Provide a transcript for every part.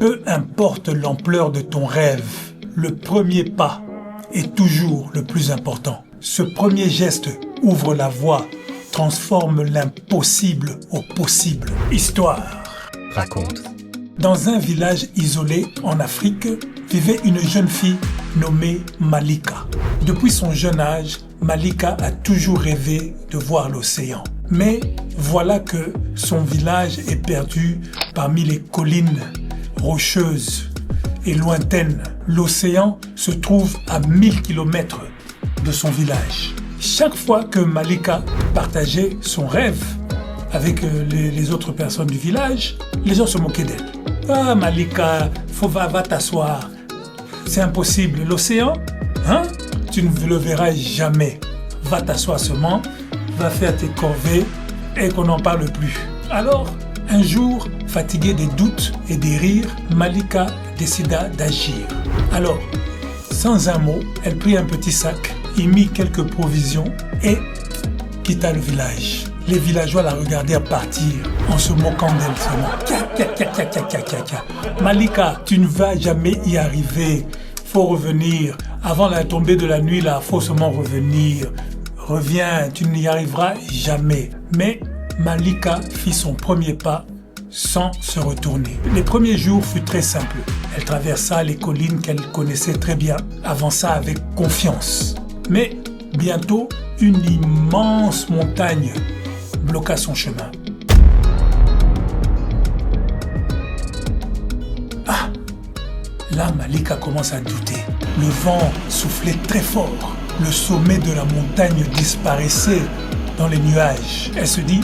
Peu importe l'ampleur de ton rêve, le premier pas est toujours le plus important. Ce premier geste ouvre la voie, transforme l'impossible au possible. Histoire. Raconte. Dans un village isolé en Afrique, vivait une jeune fille nommée Malika. Depuis son jeune âge, Malika a toujours rêvé de voir l'océan. Mais voilà que son village est perdu parmi les collines rocheuses et lointaines. L'océan se trouve à 1000 km de son village. Chaque fois que Malika partageait son rêve avec les autres personnes du village, les gens se moquaient d'elle. « Ah Malika, va t'asseoir. C'est impossible. L'océan, hein? Tu ne le verras jamais. Va t'asseoir seulement, va faire tes corvées et qu'on n'en parle plus. » Alors, un jour, fatiguée des doutes et des rires, Malika décida d'agir. Alors, sans un mot, elle prit un petit sac, y mit quelques provisions et quitta le village. Les villageois la regardèrent partir en se moquant d'elle seulement. Malika, tu ne vas jamais y arriver. Faut revenir. Avant la tombée de la nuit, là, faut seulement revenir. Reviens, tu n'y arriveras jamais. Mais Malika fit son premier pas sans se retourner. Les premiers jours furent très simples. Elle traversa les collines qu'elle connaissait très bien, avança avec confiance. Mais bientôt, une immense montagne bloqua son chemin. Ah! Là, Malika commence à douter. Le vent soufflait très fort. Le sommet de la montagne disparaissait dans les nuages. Elle se dit,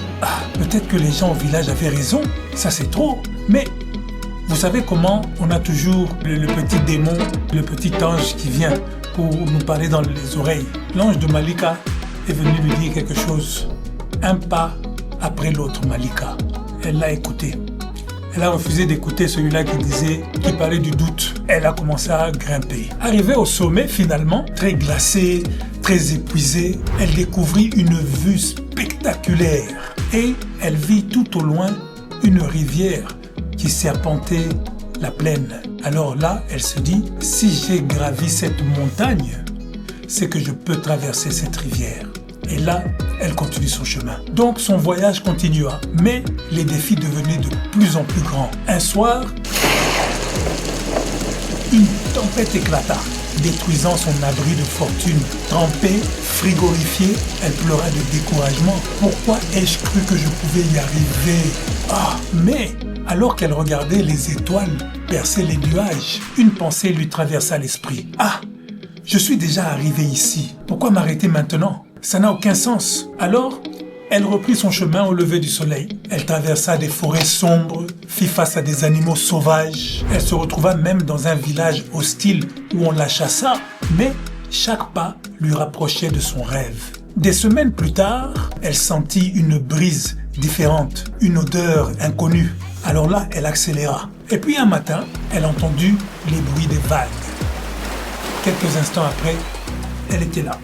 peut-être que les gens au village avaient raison. Ça, c'est trop. Mais vous savez comment on a toujours le petit démon, le petit ange qui vient pour nous parler dans les oreilles. L'ange de Malika est venu lui dire quelque chose. Un pas après l'autre, Malika. Elle l'a écouté. Elle a refusé d'écouter celui-là qui parlait du doute. Elle a commencé à grimper. Arrivée au sommet, finalement, très glacée, très épuisée, elle découvrit une vue spectaculaire. Et elle vit tout au loin une rivière qui serpentait la plaine. Alors là, elle se dit, si j'ai gravi cette montagne, c'est que je peux traverser cette rivière. Et là, elle continue son chemin. Donc son voyage continua, mais les défis devenaient de plus en plus grands. Un soir, une tempête éclata, détruisant son abri de fortune. Trempée, frigorifiée, elle pleura de découragement. Pourquoi ai-je cru que je pouvais y arriver? Mais alors qu'elle regardait les étoiles percer les nuages, une pensée lui traversa l'esprit. Je suis déjà arrivé ici. Pourquoi m'arrêter maintenant? Ça n'a aucun sens. Alors, elle reprit son chemin au lever du soleil. Elle traversa des forêts sombres, fit face à des animaux sauvages. Elle se retrouva même dans un village hostile où on la chassa. Mais chaque pas lui rapprochait de son rêve. Des semaines plus tard, elle sentit une brise différente, une odeur inconnue. Alors là, elle accéléra. Et puis un matin, elle entendit les bruits des vagues. Quelques instants après, elle était là.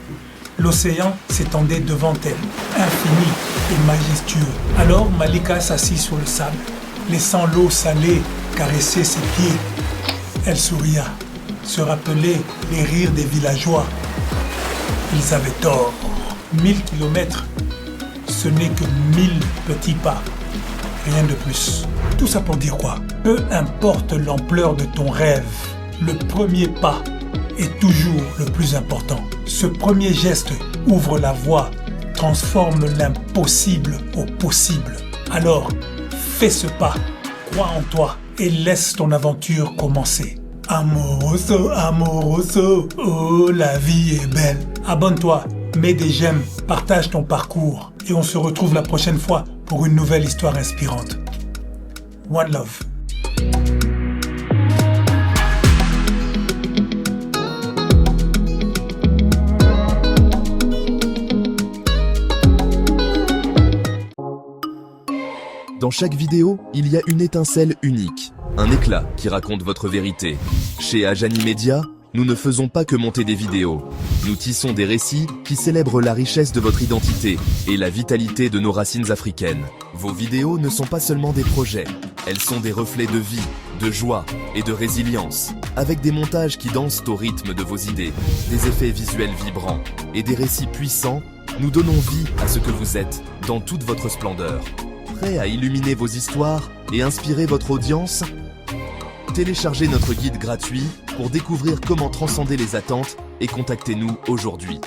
L'océan s'étendait devant elle, infini et majestueux. Alors Malika s'assit sur le sable, laissant l'eau salée caresser ses pieds. Elle souria, se rappelait les rires des villageois. Ils avaient tort. 1000 kilomètres, ce n'est que 1000 petits pas. Rien de plus. Tout ça pour dire quoi? Peu importe l'ampleur de ton rêve, le premier pas est toujours le plus important. Ce premier geste ouvre la voie, transforme l'impossible au possible. Alors, fais ce pas, crois en toi et laisse ton aventure commencer. Amoroso, amoroso, oh la vie est belle. Abonne-toi, mets des j'aime, partage ton parcours et on se retrouve la prochaine fois pour une nouvelle histoire inspirante. One love. Dans chaque vidéo, il y a une étincelle unique, un éclat qui raconte votre vérité. Chez Ajani Media, nous ne faisons pas que monter des vidéos. Nous tissons des récits qui célèbrent la richesse de votre identité et la vitalité de nos racines africaines. Vos vidéos ne sont pas seulement des projets, elles sont des reflets de vie, de joie et de résilience, avec des montages qui dansent au rythme de vos idées, des effets visuels vibrants et des récits puissants. Nous donnons vie à ce que vous êtes dans toute votre splendeur. Prêt à illuminer vos histoires et inspirer votre audience? Téléchargez notre guide gratuit pour découvrir comment transcender les attentes et contactez-nous aujourd'hui.